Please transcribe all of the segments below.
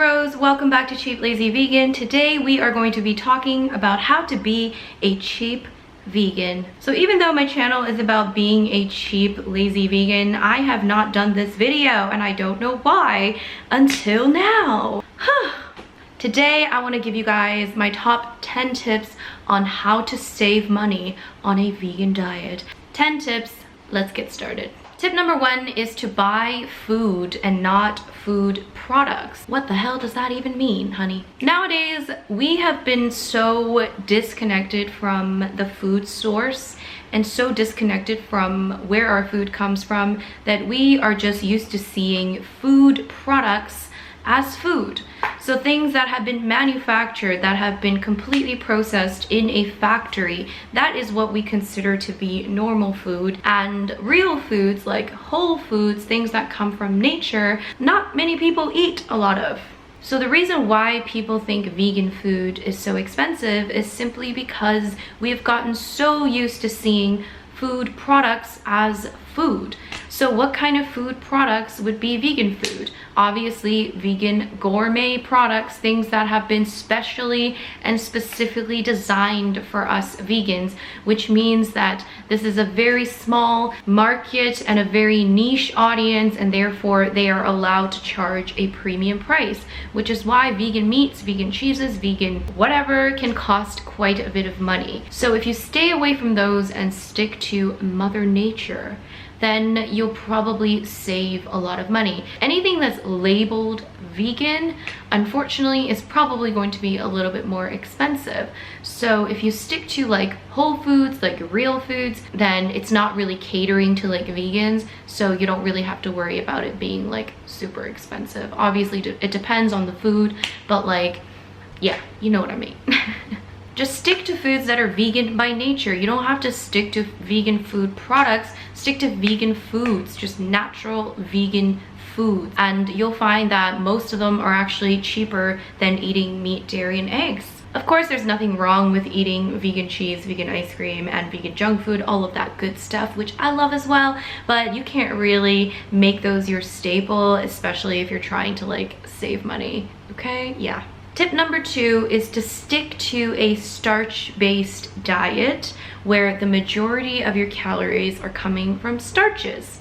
Rose. Welcome back to Cheap Lazy Vegan. Today we are going to be talking about how to be a cheap vegan. So even though my channel is about being a cheap lazy vegan, I have not done this video and I don't know why until now. Today I want to give you guys my top 10 tips on how to save money on a vegan diet. 10 tips, let's get started. Tip number 1 is to buy food and not food products. What the hell does that even mean, honey? Nowadays, we have been so disconnected from the food source and so disconnected from where our food comes from that we are just used to seeing food products as food. So things that have been manufactured, that have been completely processed in a factory, that is what we consider to be normal food. And real foods like whole foods, things that come from nature, not many people eat a lot of. So the reason why people think vegan food is so expensive is simply because we have gotten so used to seeing food products as food. So what kind of food products would be vegan food? Obviously, vegan gourmet products, things that have been specially and specifically designed for us vegans, which means that this is a very small market and a very niche audience, and therefore they are allowed to charge a premium price, which is why vegan meats, vegan cheeses, vegan whatever can cost quite a bit of money. So if you stay away from those and stick to Mother Nature, then you'll probably save a lot of money. Anything that's labeled vegan, unfortunately, is probably going to be a little bit more expensive. So if you stick to like whole foods, like real foods, then it's not really catering to like vegans, so you don't really have to worry about it being like super expensive. Obviously, it depends on the food, but like, yeah, you know what I mean. Just stick to foods that are vegan by nature. You don't have to stick to vegan food products. Stick to vegan foods, just natural vegan foods. And you'll find that most of them are actually cheaper than eating meat, dairy, and eggs. Of course, there's nothing wrong with eating vegan cheese, vegan ice cream, and vegan junk food, all of that good stuff, which I love as well, but you can't really make those your staple, especially if you're trying to like save money, okay? Yeah. Tip number 2 is to stick to a starch-based diet where the majority of your calories are coming from starches.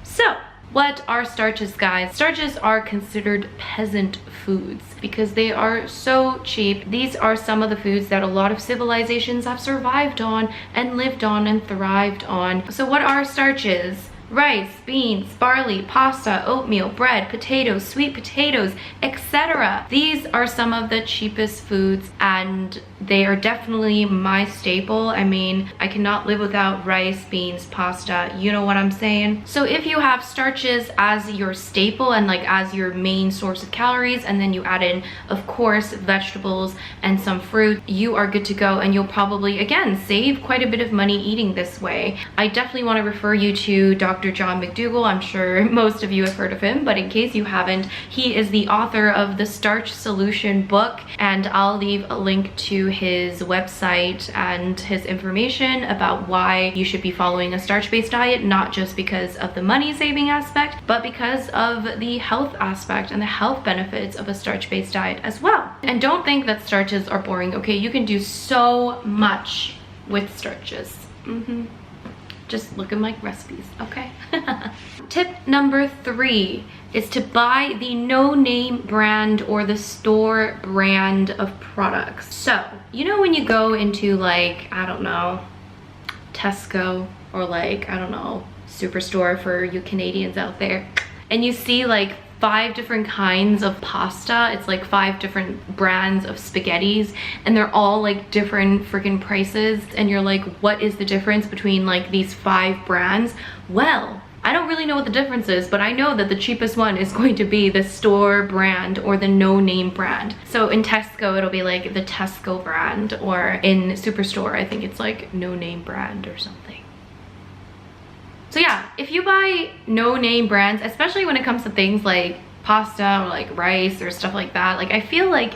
So, what are starches, guys? Starches are considered peasant foods because they are so cheap. These are some of the foods that a lot of civilizations have survived on and lived on and thrived on. So what are starches? Rice, beans, barley, pasta, oatmeal, bread, potatoes, sweet potatoes, etc. These are some of the cheapest foods and they are definitely my staple. I mean, I cannot live without rice, beans, pasta, you know what I'm saying? So if you have starches as your staple and like as your main source of calories, and then you add in, of course, vegetables and some fruit, you are good to go, and you'll probably, again, save quite a bit of money eating this way. I definitely want to refer you to Dr. John McDougall. I'm sure most of you have heard of him, but in case you haven't, he is the author of the Starch Solution book, and I'll leave a link to his website and his information about why you should be following a starch-based diet, not just because of the money saving aspect, but because of the health aspect and the health benefits of a starch-based diet as well. And don't think that starches are boring, okay? You can do so much with starches. Just look at my recipes, okay? Tip number 3 is to buy the no-name brand or the store brand of products. So, you know when you go into like, I don't know, Tesco or like, I don't know, Superstore for you Canadians out there, and you see like 5 different kinds of pasta. It's like 5 different brands of spaghettis, and they're all like different freaking prices, and you're like, what is the difference between like these 5 brands? Well, I don't really know what the difference is, but I know that the cheapest one is going to be the store brand or the no-name brand. So in Tesco, it'll be like the Tesco brand, or in Superstore, I think it's like no-name brand or something. So yeah, if you buy no-name brands, especially when it comes to things like pasta or like rice or stuff like that, like I feel like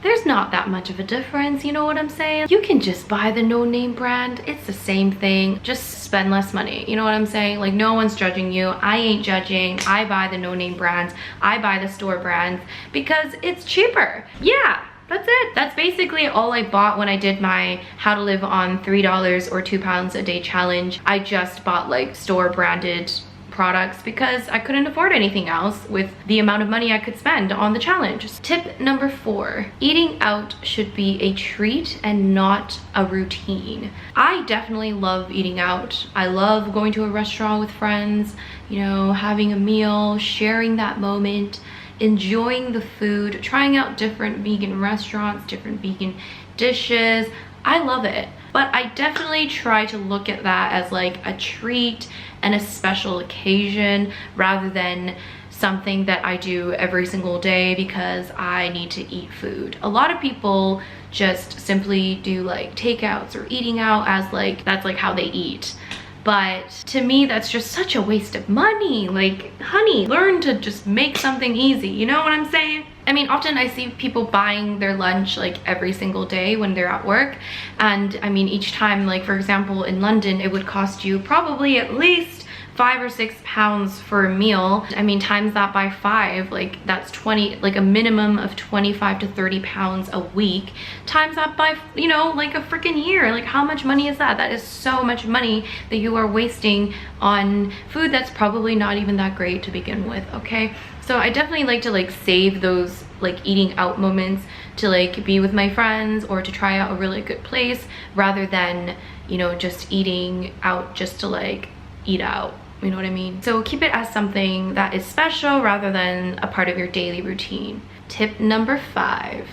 there's not that much of a difference, you know what I'm saying? You can just buy the no-name brand, it's the same thing. Just spend less money. You know what I'm saying? Like, no one's judging you. I ain't judging. I buy the no-name brands. I buy the store brands because it's cheaper. Yeah. That's it. That's basically all I bought when I did my how to live on $3 or 2 pounds a day challenge. I just bought like store branded products because I couldn't afford anything else with the amount of money I could spend on the challenge. Tip number 4, eating out should be a treat and not a routine. I definitely love eating out. I love going to a restaurant with friends, you know, having a meal, sharing that moment, enjoying the food, trying out different vegan restaurants, different vegan dishes. I love it. But I definitely try to look at that as like a treat and a special occasion rather than something that I do every single day because I need to eat food. A lot of people just simply do like takeouts or eating out as like, that's like how they eat. But to me, that's just such a waste of money. Like, honey, learn to just make something easy. You know what I'm saying? I mean, often I see people buying their lunch like every single day when they're at work. And I mean, each time, like for example, in London, it would cost you probably at least 5 or 6 pounds for a meal. I mean, times that by 5, like that's 20, like a minimum of 25 to 30 pounds a week. Times that by, you know, like a freaking year. Like, how much money is that? That is so much money that you are wasting on food that's probably not even that great to begin with, okay? So I definitely like to like save those like eating out moments to like be with my friends or to try out a really good place rather than, you know, just eating out just to like eat out. You know what I mean? So keep it as something that is special rather than a part of your daily routine. Tip number 5,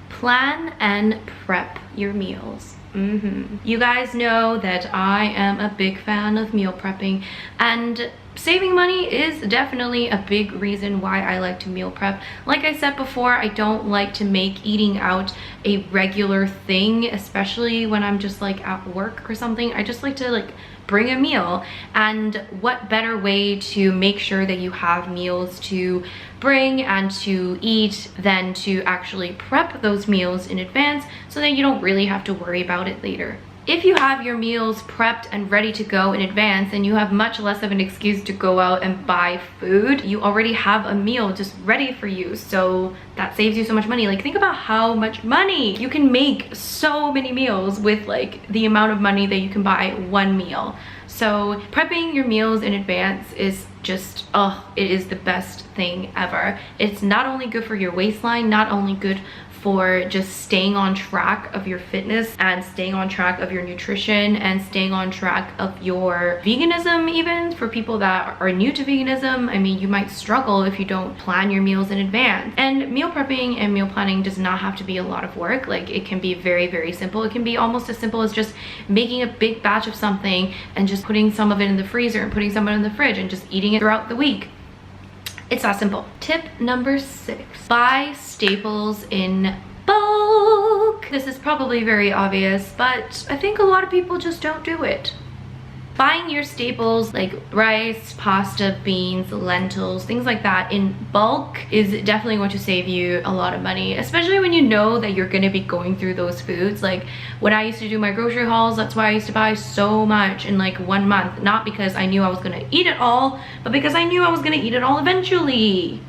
plan and prep your meals. You guys know that I am a big fan of meal prepping, and saving money is definitely a big reason why I like to meal prep. Like I said before, I don't like to make eating out a regular thing, especially when I'm just like at work or something. I just like to like bring a meal, and what better way to make sure that you have meals to bring and to eat than to actually prep those meals in advance so that you don't really have to worry about it later. If you have your meals prepped and ready to go in advance, then you have much less of an excuse to go out and buy food. You already have a meal just ready for you, so that saves you so much money. Like, think about how much money you can make. So many meals with like the amount of money that you can buy one meal. So prepping your meals in advance is just, it is the best thing ever. It's not only good for your waistline, not only good for just staying on track of your fitness and staying on track of your nutrition and staying on track of your veganism. Even for people that are new to veganism, I mean, you might struggle if you don't plan your meals in advance. And meal prepping and meal planning does not have to be a lot of work. Like, it can be very, very simple. It can be almost as simple as just making a big batch of something and just putting some of it in the freezer and putting some of it in the fridge and just eating it throughout the week. It's that simple. Tip number 6, buy staples in bulk. This is probably very obvious, but I think a lot of people just don't do it. Buying your staples like rice, pasta, beans, lentils, things like that in bulk is definitely going to save you a lot of money, especially when you know that you're going to be going through those foods. Like, when I used to do my grocery hauls, that's why I used to buy so much in like 1 month. Not because I knew I was going to eat it all, but because I knew I was going to eat it all eventually.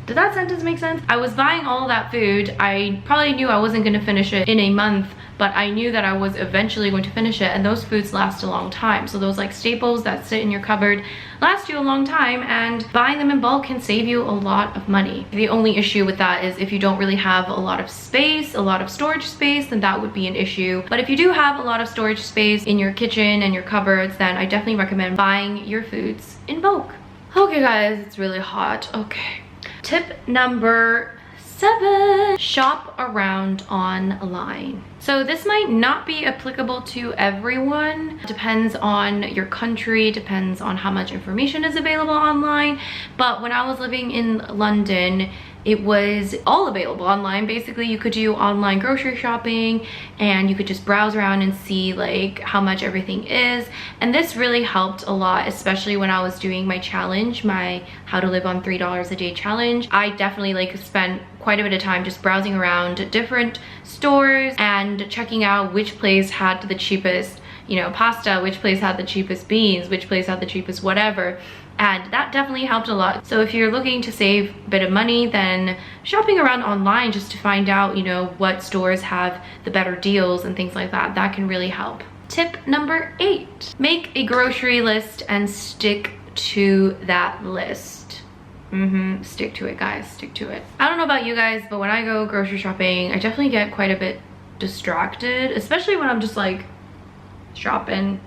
Did that sentence make sense? I was buying all of that food. I probably knew I wasn't going to finish it in a month, but I knew that I was eventually going to finish it, and those foods last a long time. So those like staples that sit in your cupboard last you a long time, and buying them in bulk can save you a lot of money. The only issue with that is if you don't really have a lot of space, a lot of storage space, then that would be an issue. But if you do have a lot of storage space in your kitchen and your cupboards, then I definitely recommend buying your foods in bulk. Okay guys, it's really hot. Okay. Tip number 7, shop around online. So this might not be applicable to everyone. Depends on your country, depends on how much information is available online. But when I was living in London, it was all available online. Basically, you could do online grocery shopping and you could just browse around and see like how much everything is. And this really helped a lot, especially when I was doing my challenge, my how to live on $3 a day challenge. I definitely like spent quite a bit of time just browsing around different stores and checking out which place had the cheapest you know, pasta, which place had the cheapest beans, which place had the cheapest whatever. And that definitely helped a lot. So if you're looking to save a bit of money, then shopping around online just to find out, you know, what stores have the better deals and things like that, that can really help. Tip number 8, make a grocery list and stick to that list. Stick to it, guys, stick to it. I don't know about you guys, but when I go grocery shopping, I definitely get quite a bit distracted, especially when I'm just like shopping.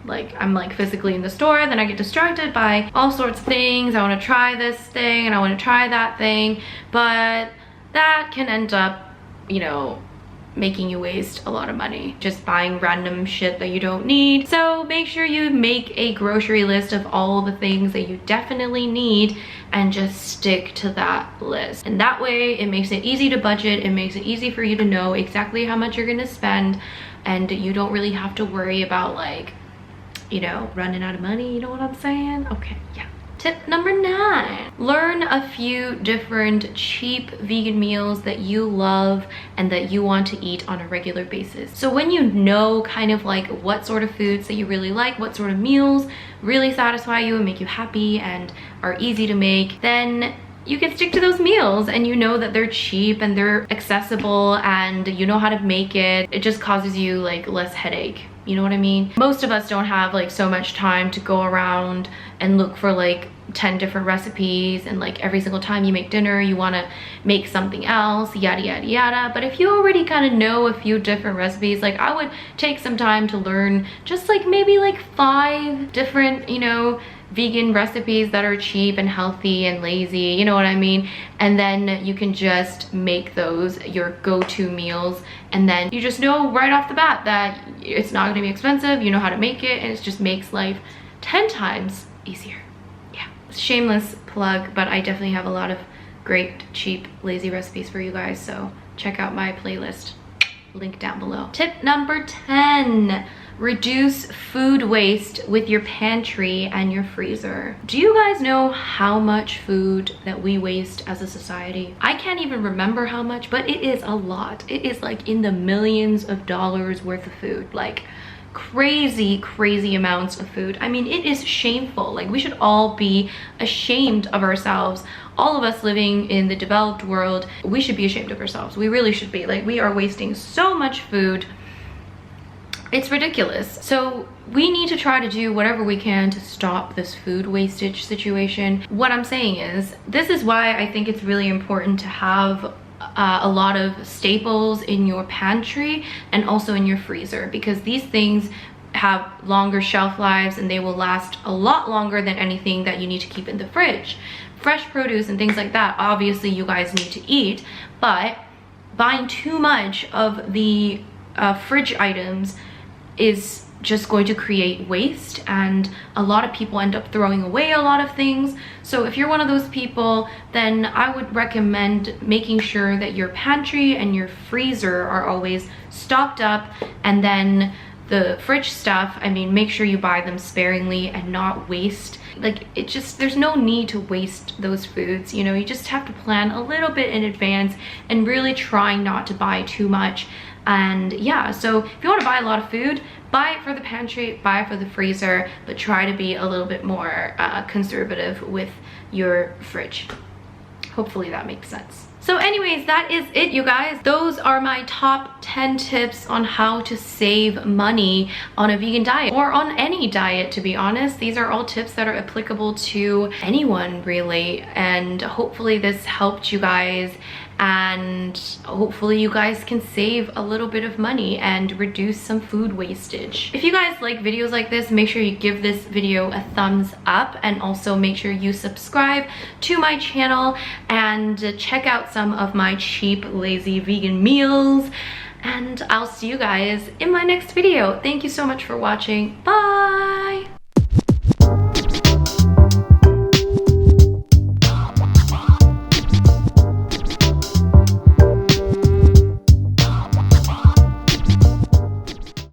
Like I'm like physically in the store, then I get distracted by all sorts of things. I want to try this thing and I want to try that thing, but that can end up, you know, making you waste a lot of money just buying random shit that you don't need. So make sure you make a grocery list of all the things that you definitely need and just stick to that list. And that way it makes it easy to budget. It makes it easy for you to know exactly how much you're gonna spend, and you don't really have to worry about, like, you know, running out of money. You know what I'm saying? Okay, yeah. Tip number 9, learn a few different cheap vegan meals that you love and that you want to eat on a regular basis. So when you know kind of like what sort of foods that you really like, what sort of meals really satisfy you and make you happy and are easy to make, then you can stick to those meals, and you know that they're cheap and they're accessible and you know how to make it. It just causes you like less headache. You know what I mean? Most of us don't have like so much time to go around and look for like 10 different recipes, and like every single time you make dinner you want to make something else, yada yada yada. But if you already kind of know a few different recipes, like I would take some time to learn just like maybe like 5 different, you know, vegan recipes that are cheap and healthy and lazy, you know what I mean? And then you can just make those your go-to meals, and then you just know right off the bat that it's not going to be expensive, you know how to make it, and it just makes life 10 times easier. Yeah, shameless plug, but I definitely have a lot of great cheap lazy recipes for you guys, so check out my playlist, link down below. Tip number 10, reduce food waste with your pantry and your freezer. Do you guys know how much food that we waste as a society? I can't even remember how much, but it is a lot. It is like in the millions of dollars worth of food, like crazy amounts of food. I mean, it is shameful. Like we should all be ashamed of ourselves. All of us living in the developed world, we should be ashamed of ourselves. We really should be. Like we are wasting so much food. It's ridiculous. So we need to try to do whatever we can to stop this food wastage situation. What I'm saying is, this is why I think it's really important to have a lot of staples in your pantry and also in your freezer, because these things have longer shelf lives and they will last a lot longer than anything that you need to keep in the fridge. Fresh produce and things like that, obviously you guys need to eat, but buying too much of the fridge items is just going to create waste, and a lot of people end up throwing away a lot of things. So if you're one of those people, then I would recommend making sure that your pantry and your freezer are always stocked up, and then the fridge stuff, I mean, make sure you buy them sparingly and not waste. Like it just, there's no need to waste those foods, you know. You just have to plan a little bit in advance and really try not to buy too much. And yeah, so if you want to buy a lot of food, buy it for the pantry, buy it for the freezer, but try to be a little bit more conservative with your fridge. Hopefully that makes sense. So anyways, that is it, you guys. Those are my top 10 tips on how to save money on a vegan diet, or on any diet, to be honest. These are all tips that are applicable to anyone, really. And hopefully this helped you guys, and hopefully you guys can save a little bit of money and reduce some food wastage. If you guys like videos like this, make sure you give this video a thumbs up, and also make sure you subscribe to my channel and check out some of my cheap lazy vegan meals, and I'll see you guys in my next video. Thank you so much for watching. Bye.